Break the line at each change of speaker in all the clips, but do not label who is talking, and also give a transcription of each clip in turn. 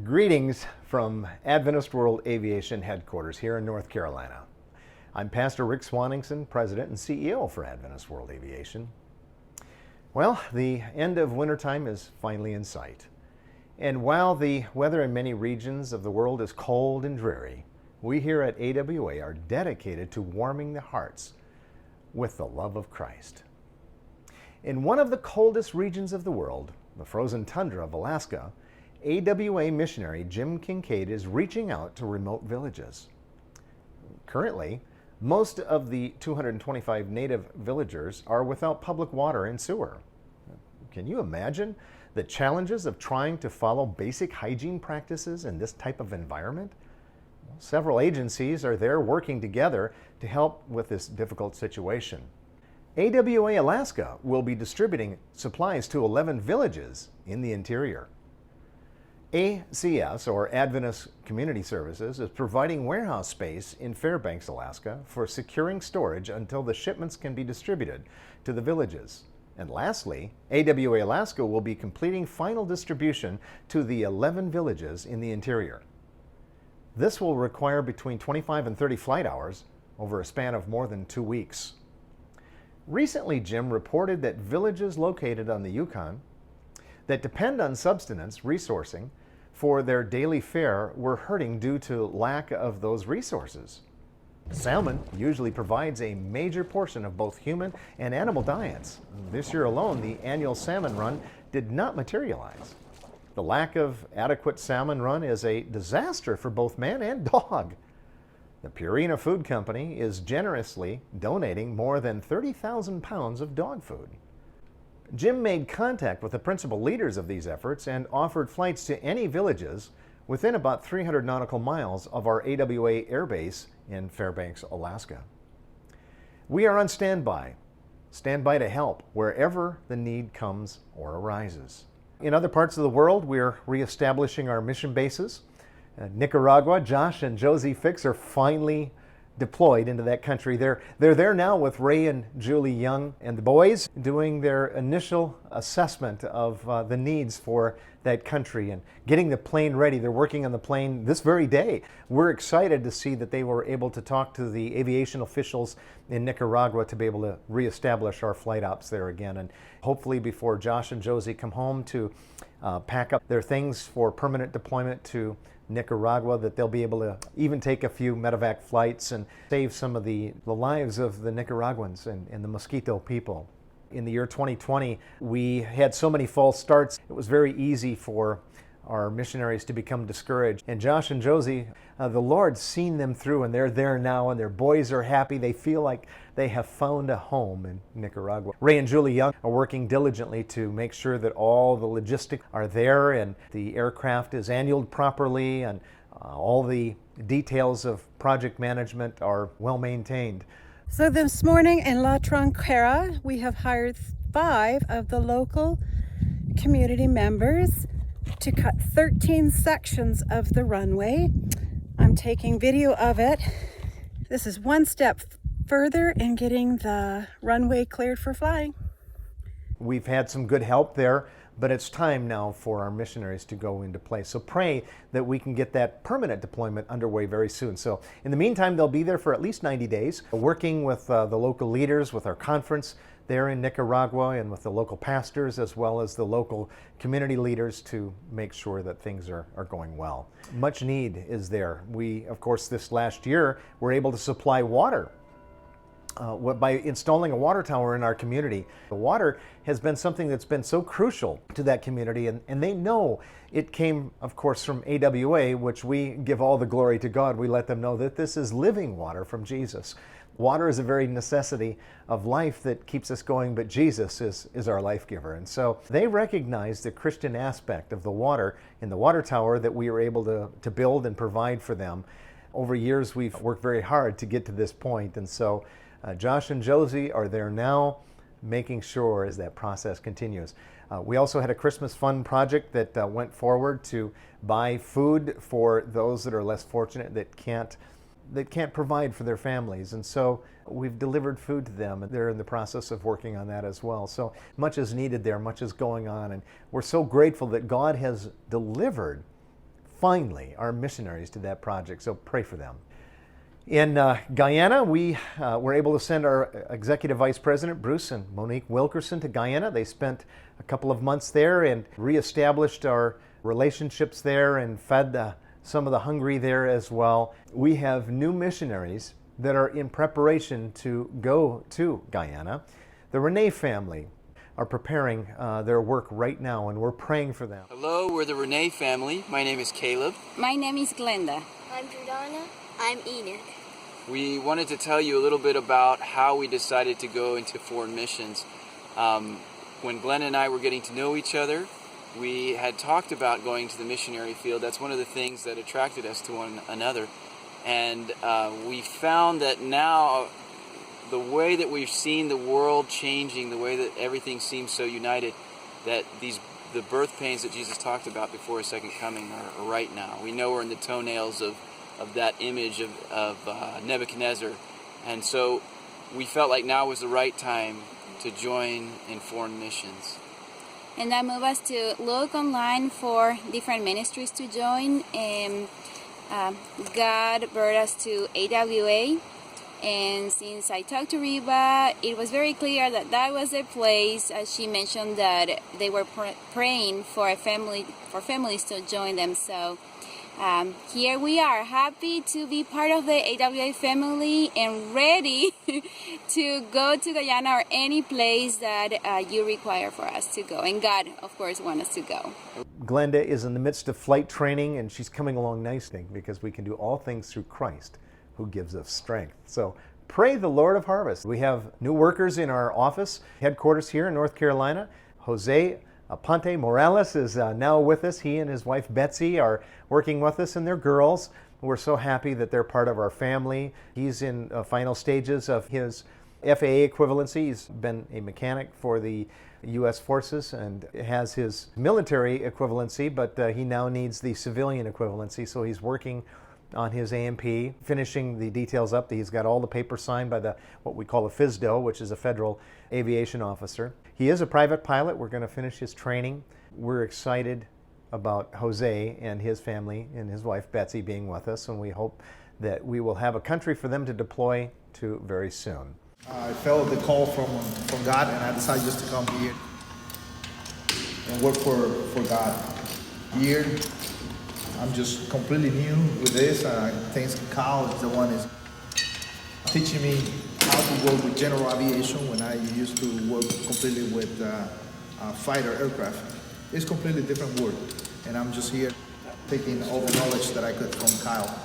Greetings from Adventist World Aviation headquarters here in North Carolina. I'm Pastor Rick Swanningson, President and CEO for Adventist World Aviation. Well, the end of wintertime is finally in sight. And while the weather in many regions of the world is cold and dreary, we here at AWA are dedicated to warming the hearts with the love of Christ. In one of the coldest regions of the world, the frozen tundra of Alaska, AWA missionary Jim Kincaid is reaching out to remote villages. Currently, most of the 225 native villagers are without public water and sewer. Can you imagine the challenges of trying to follow basic hygiene practices in this type of environment? Several agencies are there working together to help with this difficult situation. AWA Alaska will be distributing supplies to 11 villages in the interior. ACS, or Adventist Community Services, is providing warehouse space in Fairbanks, Alaska for securing storage until the shipments can be distributed to the villages. And lastly, AWA Alaska will be completing final distribution to the 11 villages in the interior. This will require between 25 and 30 flight hours over a span of more than 2 weeks. Recently, Jim reported that villages located on the Yukon that depend on subsistence resourcing for their daily fare were hurting due to lack of those resources. Salmon usually provides a major portion of both human and animal diets. This year alone, the annual salmon run did not materialize. The lack of adequate salmon run is a disaster for both man and dog. The Purina Food Company is generously donating more than 30,000 pounds of dog food. Jim made contact with the principal leaders of these efforts and offered flights to any villages within about 300 nautical miles of our AWA Air Base in Fairbanks, Alaska. We are on standby to help wherever the need comes or arises. In other parts of the world, we're reestablishing our mission bases. Nicaragua, Josh and Yosiday Fix are finally deployed into that country. They're there now with Ray and Julie Young and the boys doing their initial assessment of the needs for that country and getting the plane ready. They're working on the plane this very day. We're excited to see that they were able to talk to the aviation officials in Nicaragua to be able to reestablish our flight ops there again. And hopefully before Josh and Josie come home to pack up their things for permanent deployment to Nicaragua, that they'll be able to even take a few medevac flights and save some of the lives of the Nicaraguans and the Mosquito people. In the year 2020, we had so many false starts. It was very easy for our missionaries to become discouraged. And Josh and Josie, the Lord's seen them through, and they're there now, and their boys are happy. They feel like they have found a home in Nicaragua. Ray and Julie Young are working diligently to make sure that all the logistics are there and the aircraft is annulled properly and all the details of project management are well maintained.
So this morning in La Tronquera, we have hired 5 of the local community members to cut 13 sections of the runway. I'm taking video of it. This is one step further in getting the runway cleared for flying.
We've had some good help there, but it's time now for our missionaries to go into place. So pray that we can get that permanent deployment underway very soon. So in the meantime, they'll be there for at least 90 days, working with the local leaders, with our conference there in Nicaragua, and with the local pastors as well as the local community leaders to make sure that things are going well. Much need is there. We, of course, this last year were able to supply water by installing a water tower in our community. The water has been something that's been so crucial to that community, and they know it came, of course, from AWA, which we give all the glory to God. We let them know that this is living water from Jesus. Water is a very necessity of life that keeps us going, but Jesus is our life giver. And so they recognize the Christian aspect of the water in the water tower that we were able to build and provide for them. Over years, we've worked very hard to get to this point, and so Josh and Josie are there now, making sure as that process continues. We also had a Christmas fund project that went forward to buy food for those that are less fortunate, that can't provide for their families. And so we've delivered food to them, and they're in the process of working on that as well. So much is needed there, much is going on, and we're so grateful that God has delivered finally our missionaries to that project, so pray for them. In Guyana, we were able to send our Executive Vice President, Bruce and Monique Wilkerson, to Guyana. They spent a couple of months there and reestablished our relationships there and fed some of the hungry there as well. We have new missionaries that are in preparation to go to Guyana. The RUNNE family are preparing their work right now, and we're praying for them.
Hello, we're the RUNNE family. My name is Caleb.
My name is Glenda.
I'm Jordana. I'm Enoch.
We wanted to tell you a little bit about how we decided to go into foreign missions. When Glenn and I were getting to know each other, we had talked about going to the missionary field. That's one of the things that attracted us to one another. And we found that now, the way that we've seen the world changing, the way that everything seems so united, that the birth pains that Jesus talked about before His second coming are right now. We know we're in the toenails of that image of Nebuchadnezzar. And so we felt like now was the right time to join in foreign missions.
And that moved us to look online for different ministries to join. And God brought us to AWA. And since I talked to Reba, it was very clear that that was a place. As she mentioned, that they were praying for families to join them. So here we are, happy to be part of the AWA family and ready to go to Guyana or any place that you require for us to go. And God, of course, wants us to go.
Glenda is in the midst of flight training, and she's coming along nicely because we can do all things through Christ who gives us strength. So pray the Lord of harvest. We have new workers in our office, headquarters here in North Carolina. Jose Aponte Morales is now with us. He and his wife Betsy are working with us, and their girls. We're so happy that they're part of our family. He's in final stages of his FAA equivalency. He's been a mechanic for the U.S. forces and has his military equivalency, but he now needs the civilian equivalency, so he's working on his AMP, finishing the details up. He's got all the papers signed by what we call a FSDO, which is a Federal Aviation Officer. He is a private pilot. We're going to finish his training. We're excited about Jose and his family and his wife Betsy being with us, and we hope that we will have a country for them to deploy to very soon.
I felt the call from God, and I decided just to come here and work for God. Here, I'm just completely new with this. Thanks to Kyle, is the one is teaching me how to work with general aviation when I used to work completely with fighter aircraft. It's completely different world, and I'm just here taking all the knowledge that I could from Kyle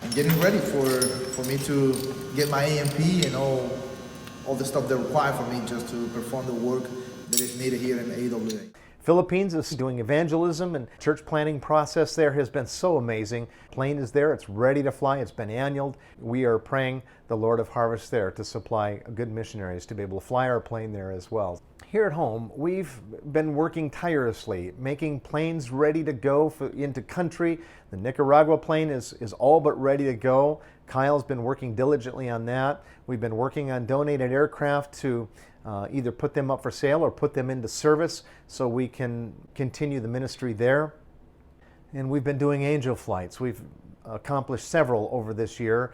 and getting ready for me to get my AMP and all the stuff that required for me just to perform the work that is needed here in AWA.
Philippines is doing evangelism, and church planning process there has been so amazing. Plane is there, it's ready to fly, it's been annualed. We are praying the Lord of Harvest there to supply good missionaries to be able to fly our plane there as well. Here at home, we've been working tirelessly, making planes ready to go into country. The Nicaragua plane is all but ready to go. Kyle's been working diligently on that. We've been working on donated aircraft to either put them up for sale or put them into service so we can continue the ministry there. And we've been doing angel flights. We've accomplished several over this year.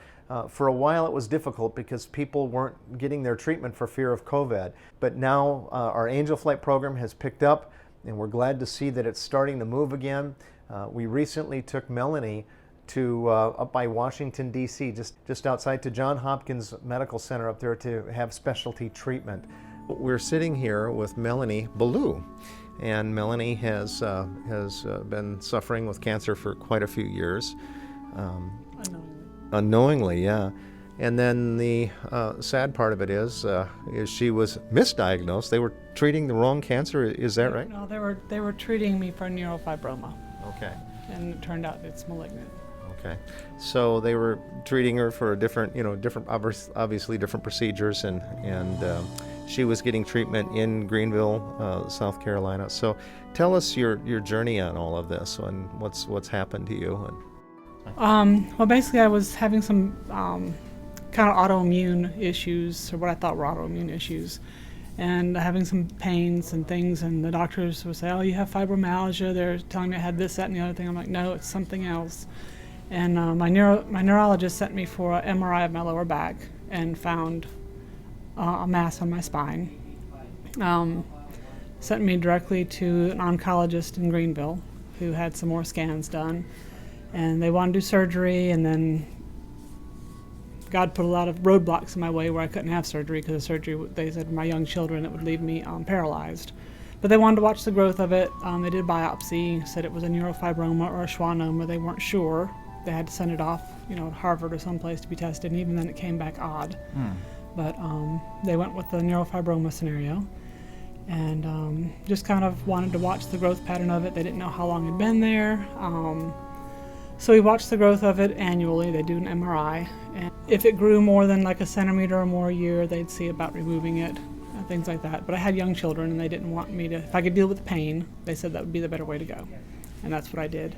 For a while it was difficult because people weren't getting their treatment for fear of COVID. But now our angel flight program has picked up, and we're glad to see that it's starting to move again. We recently took Melanie to up by Washington, D.C., just outside to Johns Hopkins Medical Center up there to have specialty treatment. We're sitting here with Melanie Ballou, and Melanie has been suffering with cancer for quite a few years. Unknowingly, yeah. And then the sad part of it is she was misdiagnosed. They were treating the wrong cancer. Is that right?
No, they were treating me for neurofibroma.
Okay.
And it turned out it's malignant.
Okay, so they were treating her for obviously different procedures, and she was getting treatment in Greenville, South Carolina. So, tell us your journey on all of this and what's happened to you.
Well, basically, I was having some kind of autoimmune issues, or what I thought were autoimmune issues, and having some pains and things, and the doctors would say, oh, you have fibromyalgia. They're telling me I had this, that, and the other thing. I'm like, no, it's something else. And my neurologist sent me for an MRI of my lower back and found a mass on my spine. Sent me directly to an oncologist in Greenville who had some more scans done. And they wanted to do surgery, and then God put a lot of roadblocks in my way where I couldn't have surgery because of surgery, they said, my young children, it would leave me paralyzed. But they wanted to watch the growth of it. They did a biopsy, said it was a neurofibroma or a schwannoma. They weren't sure. They had to send it off, to Harvard or someplace to be tested, and even then it came back odd. But they went with the neurofibroma scenario, and just kind of wanted to watch the growth pattern of it. They didn't know how long it had been there. So we watched the growth of it annually. They do an MRI, and if it grew more than like a centimeter or more a year, they'd see about removing it, things like that. But I had young children, and they didn't want me to, if I could deal with the pain, they said that would be the better way to go. And that's what I did.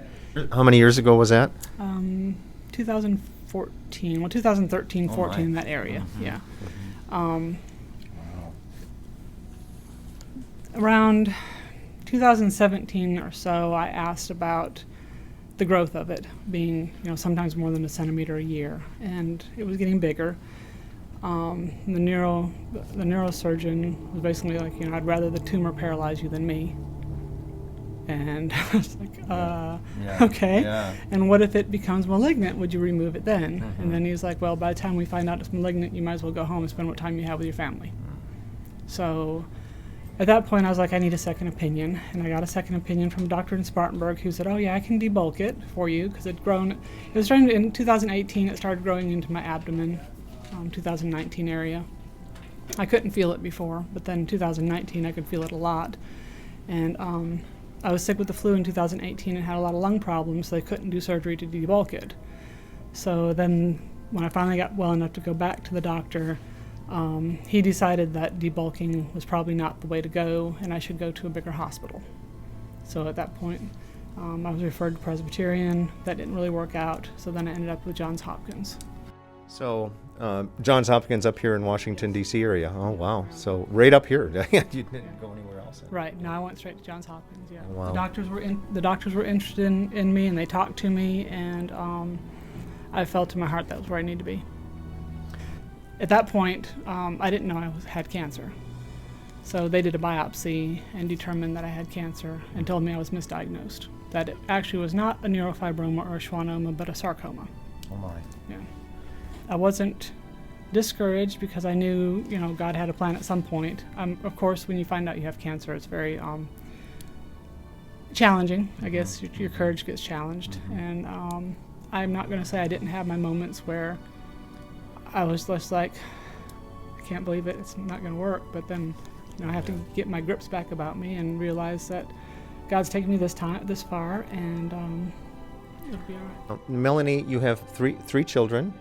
How many years ago was that?
2014, well, 2013, 14, that area, yeah. Around 2017 or so, I asked about the growth of it being, sometimes more than a centimeter a year, and it was getting bigger. The neurosurgeon was basically like, I'd rather the tumor paralyze you than me. And I was like, okay. Yeah. And what if it becomes malignant? Would you remove it then? And then he was like, well, by the time we find out it's malignant, you might as well go home and spend what time you have with your family. So at that point, I was like, I need a second opinion. And I got a second opinion from a doctor in Spartanburg who said, oh, yeah, I can debulk it for you because it was starting in 2018, it started growing into my abdomen, 2019 area. I couldn't feel it before, but then in 2019, I could feel it a lot. And I was sick with the flu in 2018 and had a lot of lung problems, so they couldn't do surgery to debulk it. So then when I finally got well enough to go back to the doctor, he decided that debulking was probably not the way to go, and I should go to a bigger hospital. So at that point, I was referred to Presbyterian. That didn't really work out, so then I ended up with Johns Hopkins.
So Johns Hopkins up here in Washington, D.C. area. Oh, wow. So right up here. You didn't go anywhere else.
Right. No, I went straight to Johns Hopkins, yeah.
Oh, wow.
The doctors were interested in me, and they talked to me, and I felt in my heart that was where I needed to be. At that point, I didn't know I had cancer. So they did a biopsy and determined that I had cancer and told me I was misdiagnosed, that it actually was not a neurofibroma or a schwannoma, but a sarcoma.
Oh, my.
Yeah. I wasn't discouraged because I knew, God had a plan at some point. Of course, when you find out you have cancer, it's very challenging. I guess your courage gets challenged. And I'm not going to say I didn't have my moments where I was just like, I can't believe it, it's not going to work. But then I have to get my grips back about me and realize that God's taken me this far, and it'll be all right.
Melanie, you have three children.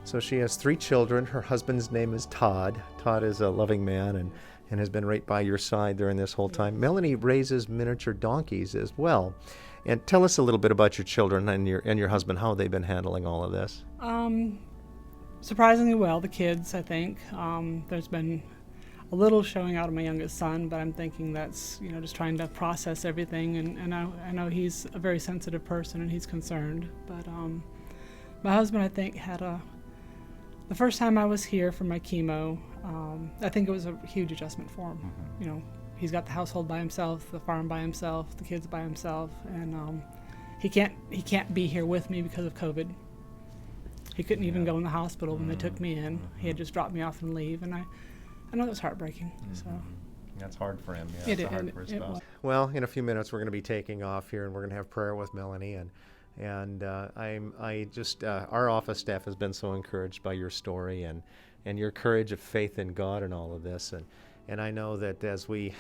So she has 3 children. Her husband's name is Todd. Todd is a loving man and has been right by your side during this whole time. Melanie raises miniature donkeys as well. And tell us a little bit about your children and your husband, how they've been handling all of this.
Surprisingly well, the kids, I think. There's been a little showing out of my youngest son, but I'm thinking that's, just trying to process everything. And I know he's a very sensitive person and he's concerned. But my husband, I think, had the first time I was here for my chemo, I think it was a huge adjustment for him. He's got the household by himself, the farm by himself, the kids by himself, and he can't be here with me because of COVID. He couldn't even go in the hospital when they took me in. He had just dropped me off and leave, and I know it was heartbreaking. So
that's hard for him. Yeah, it's hard for his spouse.
Was.
Well, in a few minutes we're going to be taking off here, and we're going to have prayer with Melanie, and our office staff has been so encouraged by your story and your courage of faith in God and all of this, and I know that as we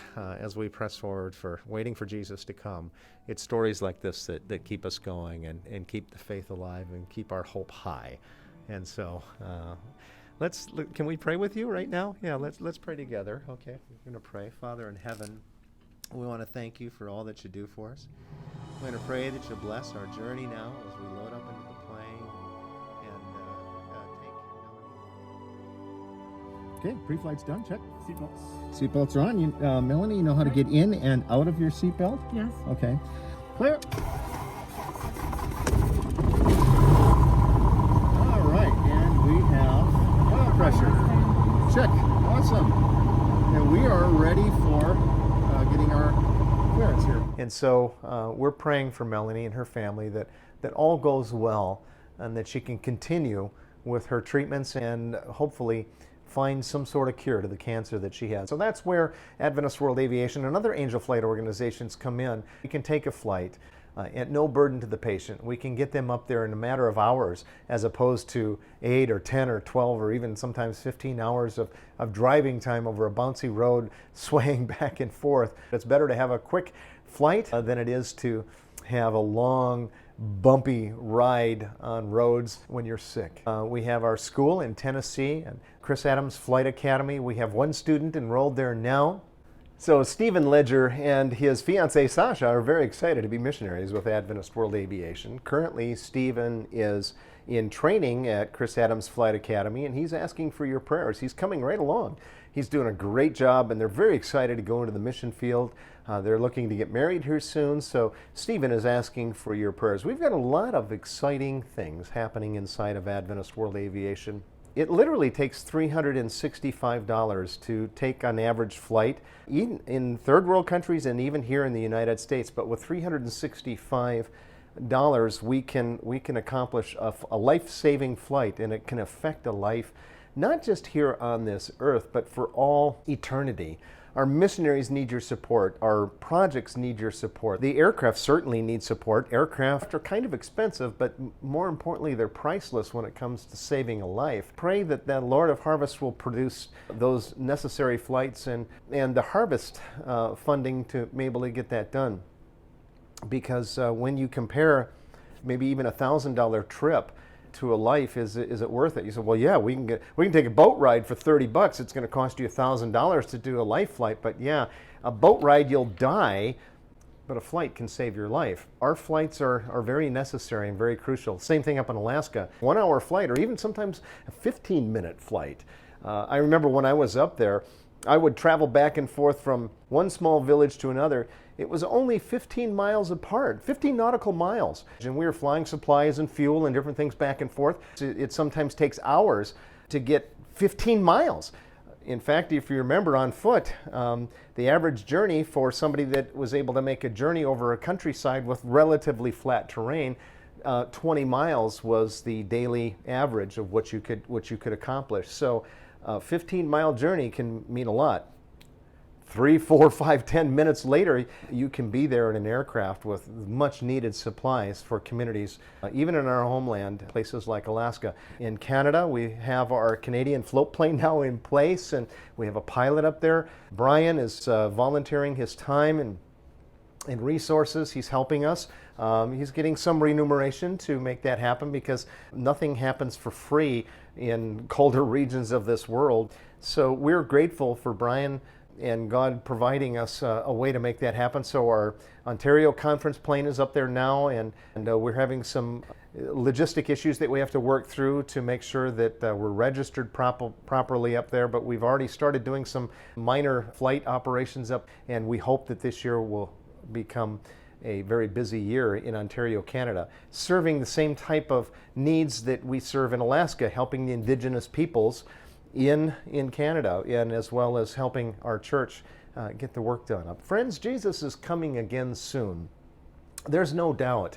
press forward for waiting for Jesus to come, it's stories like this that keep us going and keep the faith alive and keep our hope high. And so can we pray with you right now? Yeah, let's pray together. Okay, we're going to pray. Father in heaven, we want to thank you for all that you do for us. We're going to pray that you bless our journey now as we load up into the plane and take Okay, pre-flight's done. Check.
Seatbelts.
Seatbelts are on. Melanie, you know how to get in and out of your seatbelt?
Yes.
Okay. Clear. All right, and we have oil pressure. Check. Awesome. And we are ready for getting our clearance here. And so we're praying for Melanie and her family that all goes well and that she can continue with her treatments and hopefully find some sort of cure to the cancer that she has. So that's where Adventist World Aviation and other angel flight organizations come in. We can take a flight at no burden to the patient. We can get them up there in a matter of hours as opposed to 8 or 10 or 12 or even sometimes 15 hours of driving time over a bouncy road swaying back and forth. It's better to have a quick flight than it is to have a long bumpy ride on roads when you're sick. We have our school in Tennessee and Chris Adams Flight Academy. We have one student enrolled there now. So Stephen Ledger and his fiancée Sasha are very excited to be missionaries with Adventist World Aviation. Currently, Stephen is in training at Chris Adams Flight Academy, and he's asking for your prayers. He's coming right along. He's doing a great job, and they're very excited to go into the mission field. They're looking to get married here soon, so Stephen is asking for your prayers. We've got a lot of exciting things happening inside of Adventist World Aviation. It literally takes $365 to take an average flight in third world countries and even here in the United States. But with $365, we can accomplish a life-saving flight, and it can affect a life not just here on this earth, but for all eternity. Our missionaries need your support. Our projects need your support. The aircraft certainly need support. Aircraft are kind of expensive, but more importantly, they're priceless when it comes to saving a life. Pray that the Lord of Harvest will produce those necessary flights and the harvest funding to be able to get that done. Because when you compare maybe even a $1,000 trip to a life, is it worth it? You say, well, yeah, we can take a boat ride for $30. It's going to cost you $1,000 to do a life flight, but yeah, a boat ride you'll die, but a flight can save your life. Our flights are very necessary and very crucial. Same thing up in Alaska. 1 hour flight, or even sometimes a 15-minute flight. I remember when I was up there, I would travel back and forth from one small village to another. It was only 15 miles apart, 15 nautical miles. And we were flying supplies and fuel and different things back and forth. It sometimes takes hours to get 15 miles. In fact, if you remember on foot, the average journey for somebody that was able to make a journey over a countryside with relatively flat terrain, 20 miles was the daily average of what you could accomplish. So a 15-mile journey can mean a lot. 3, 4, 5, 10 minutes later, you can be there in an aircraft with much needed supplies for communities, even in our homeland, places like Alaska. In Canada, we have our Canadian float plane now in place, and we have a pilot up there. Brian is volunteering his time and resources. He's helping us. He's getting some remuneration to make that happen, because nothing happens for free in colder regions of this world. So we're grateful for Brian and God providing us a way to make that happen. So our Ontario conference plane is up there now, and we're having some logistic issues that we have to work through to make sure that we're registered properly up there. But we've already started doing some minor flight operations up, and we hope that this year will become a very busy year in Ontario, Canada, serving the same type of needs that we serve in Alaska, helping the Indigenous peoples in Canada, and as well as helping our church get the work done. Friends, Jesus is coming again soon. There's no doubt.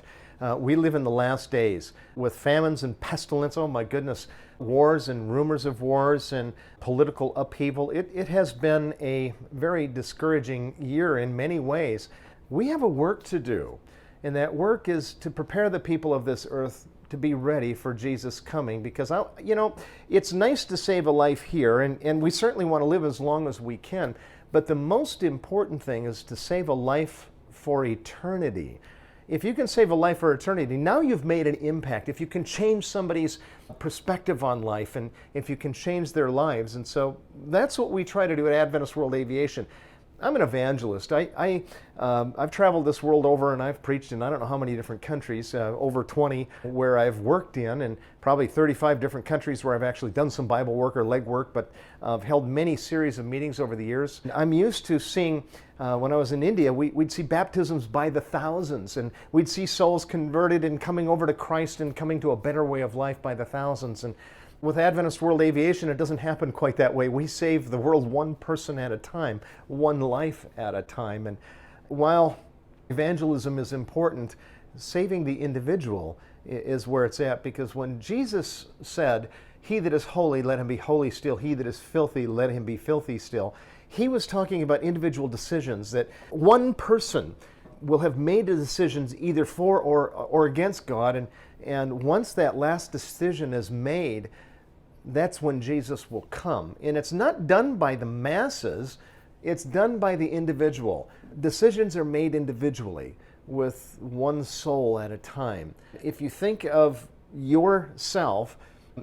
We live in the last days with famines and pestilence. Oh my goodness, wars and rumors of wars and political upheaval. It has been a very discouraging year in many ways. We have a work to do, and that work is to prepare the people of this earth to be ready for Jesus coming, because it's nice to save a life here, and we certainly want to live as long as we can, but the most important thing is to save a life for eternity. If you can save a life for eternity, now you've made an impact. If you can change somebody's perspective on life, and if you can change their lives. And so that's what we try to do at Adventist World Aviation. I'm an evangelist. I've traveled this world over, and I've preached in I don't know how many different countries, over 20 where I've worked in, and probably 35 different countries where I've actually done some Bible work or leg work, but I've held many series of meetings over the years. I'm used to seeing, when I was in India, we'd see baptisms by the thousands, and we'd see souls converted and coming over to Christ and coming to a better way of life by the thousands. And with Adventist World Aviation, it doesn't happen quite that way. We save the world one person at a time, one life at a time. And while evangelism is important, saving the individual is where it's at, because when Jesus said, "He that is holy, let him be holy still. He that is filthy, let him be filthy still," he was talking about individual decisions, that one person will have made the decisions either for or against God. And once that last decision is made, that's when Jesus will come. And it's not done by the masses, it's done by the individual. Decisions are made individually with one soul at a time. If you think of yourself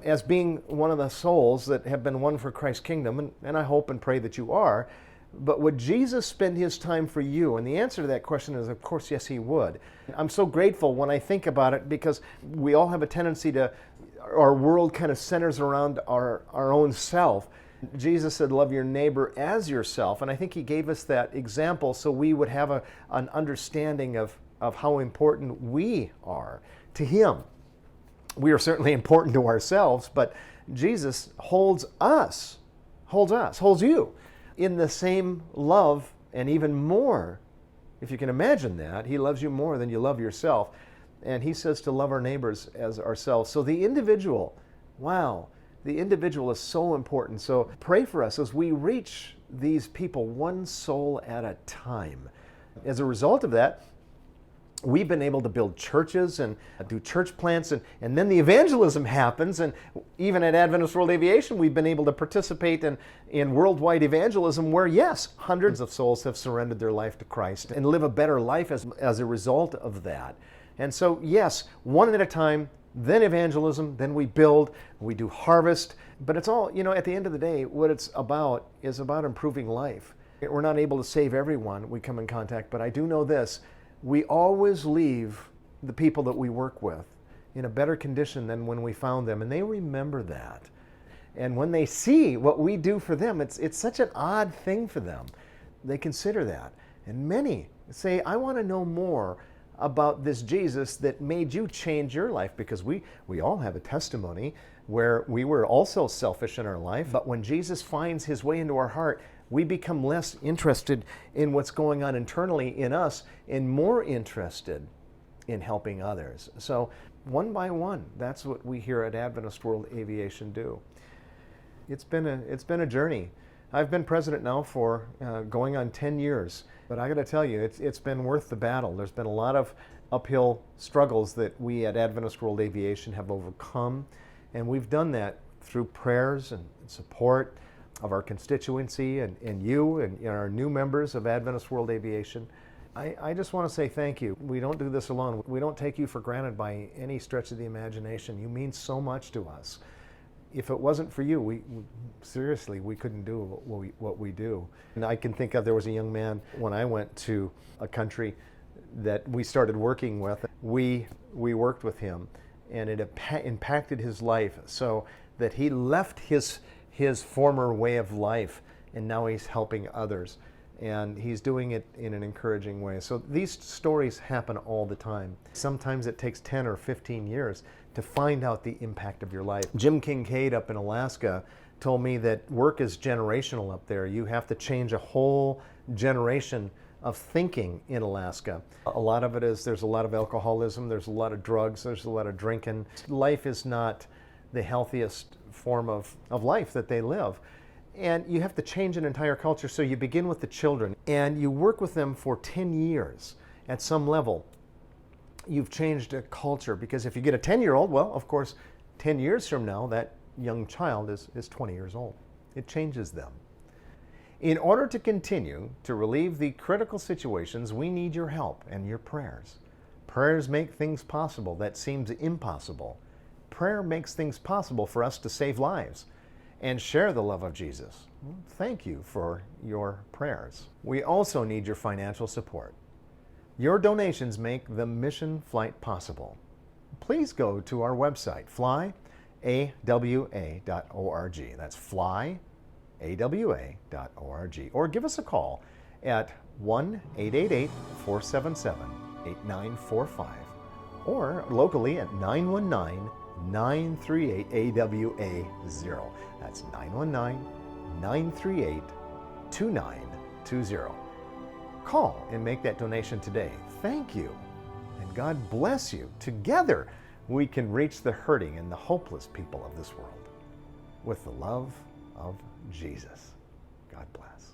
as being one of the souls that have been won for Christ's kingdom, and I hope and pray that you are, but would Jesus spend his time for you? And the answer to that question is, of course, yes, he would. I'm so grateful when I think about it, because we all have a tendency to, our world kind of centers around our own self. Jesus said, love your neighbor as yourself. And I think he gave us that example so we would have an understanding of how important we are to him. We are certainly important to ourselves, but Jesus holds you in the same love, and even more. If you can imagine that, he loves you more than you love yourself. And he says to love our neighbors as ourselves. So the individual, wow, the individual is so important. So pray for us as we reach these people one soul at a time. As a result of that, we've been able to build churches and do church plants, and then the evangelism happens. And even at Adventist World Aviation, we've been able to participate in worldwide evangelism where, yes, hundreds of souls have surrendered their life to Christ and live a better life as a result of that. And so, yes, one at a time, then evangelism, then we build, we do harvest. But it's all, at the end of the day, what it's about is about improving life. We're not able to save everyone we come in contact, but I do know this: we always leave the people that we work with in a better condition than when we found them, and they remember that. And when they see what we do for them, it's such an odd thing for them. They consider that. And many say, I want to know more about this Jesus that made you change your life, because we all have a testimony where we were also selfish in our life, but when Jesus finds his way into our heart, we become less interested in what's going on internally in us and more interested in helping others. So one by one, that's what we here at Adventist World Aviation do. It's been a journey. I've been president now for going on 10 years, but I got to tell you, it's been worth the battle. There's been a lot of uphill struggles that we at Adventist World Aviation have overcome, and we've done that through prayers and support of our constituency and you and our new members of Adventist World Aviation. I just want to say thank you. We don't do this alone. We don't take you for granted by any stretch of the imagination. You mean so much to us. If it wasn't for you, we seriously, we couldn't do what we do. And I can think of, there was a young man when I went to a country that we started working with. We worked with him, and it impacted his life so that he left his former way of life, and now he's helping others. And he's doing it in an encouraging way. So these stories happen all the time. Sometimes it takes 10 or 15 years to find out the impact of your life. Jim Kincaid up in Alaska told me that work is generational up there. You have to change a whole generation of thinking in Alaska. A lot of it is, there's a lot of alcoholism, there's a lot of drugs, there's a lot of drinking. Life is not the healthiest form of life that they live. And you have to change an entire culture. So you begin with the children and you work with them for 10 years at some level. You've changed a culture, because if you get a 10-year-old, well, of course, 10 years from now, that young child is 20 years old. It changes them. In order to continue to relieve the critical situations, we need your help and your prayers. Prayers make things possible that seems impossible. Prayer makes things possible for us to save lives. and share the love of Jesus. Thank you for your prayers. We also need your financial support. Your donations make the mission flight possible. Please go to our website, flyawa.org. That's flyawa.org. Or give us a call at 1-888-477-8945, or locally at 919-938-AWA0. That's 919-938-2920. Call and make that donation today. Thank you, and God bless you. Together, we can reach the hurting and the hopeless people of this world with the love of Jesus. God bless.